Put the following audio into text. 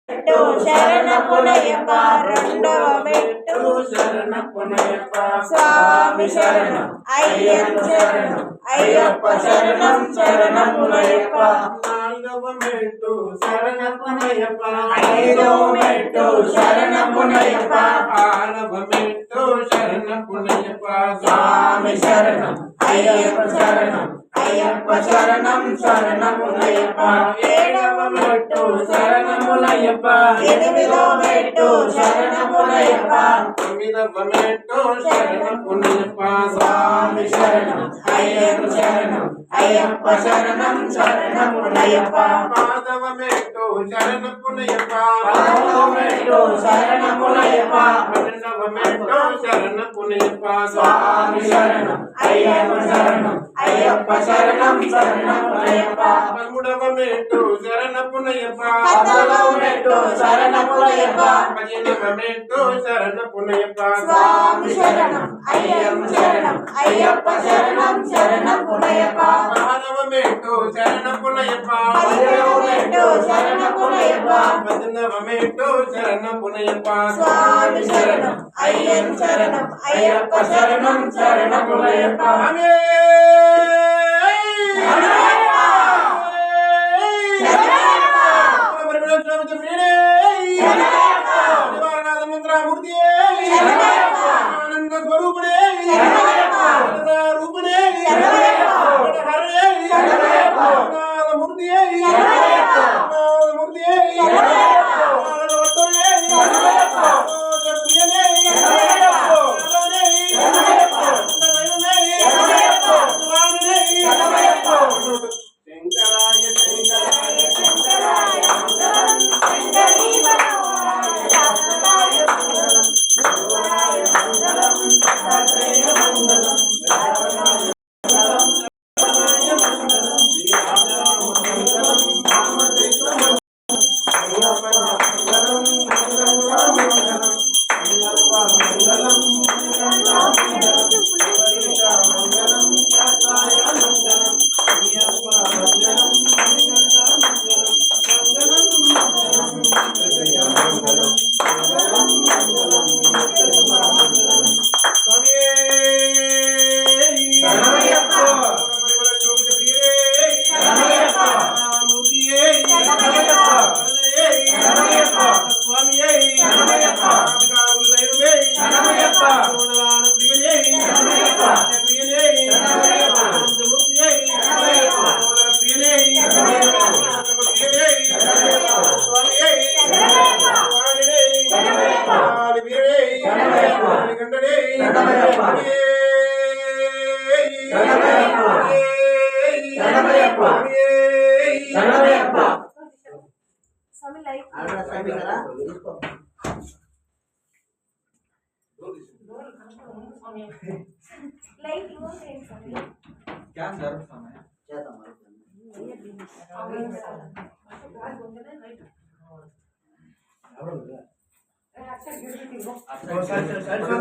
మెట్టు శరణపునయ్యప్ప రెండవ మెట్టు శరణపునయ్యప్ప స్వామి శరణం అయ్యప్ప శరణం అయ్యప్ప శరణం శరణపునయ్యప్ప నాలుగవ మెట్టు శరణపునయ్యప్ప ఐదవ మెట్టు శరణపునయ్యప్ప ఆరవ మెట్టు శరణపునయ్యప్ప స్వామి శరణం అయ్యప్ప శరణం అయ్యప్ప శరణం శరణపునయ్యప్ప ఏడవ మెట్టు శరణపునయ్యప్ప ఎనిమిదవ మెట్టు శరణపునయ్యప్ప తొమ్మిదవ మెట్టు శరణపునయ్యప్ప స్వామి శరణం అయ్యప్ప శరణం అయ్యప్ప శరణం శరణపునయ్యప్ప పదవ మెట్టు శరణపునయ్యప్ప పదవ మెట్టు శరణపునయ్యప్ప పన్నెండవ మెట్టు శరణపునయ్యప్ప స్వామి శరణం అయ్యప్ప శరణం అయ్యప్ప శరణం శరణపునయ్యప్ప పదమూడవ మెట్టు శరణపునయ్యప్ప పద్నాలుగవ మెట్టు శరణపునయ్యప్ప పదిహేనవ మెట్టు శరణపునయ్యప్ప స్వామి శరణం అయ్యప్ప శరణం అయ్యప్ప శరణం శరణపునయ్యప్ప పదహారవ మెట్టు శరణపునయ్యప్ప పదిహేడవ మెట్టు శరణపునయ్యప్ప పద్దెనిమిదవ మెట్టు శరణపునయ్యప్ప స్వామి శరణం అయ్యప్ప శరణం అయ్యప్ప శరణం శరణపునయ్యప్ప ఆనంద స్వరూపుడే రూపుడే మూర్తి శంకరాయ శంకరాయ శంకరాయ మంగళం శంకరీ మనోహరాయ శాశ్వతాయ మంగళం భువనాయ మంగళం దత్తాత్రేయ మంగళం రావణాయ మంగళం రామాయ మంగళం శ్రీరామాయ మంగళం అయ్యప్ప మంగళం మంగళం మంగళం అయ్యప్ప మంగళం మంగళం మంగళం శాశ్వతాయ మంగళం అయ్యప్ప మంగళం क्या सर समय अच्छा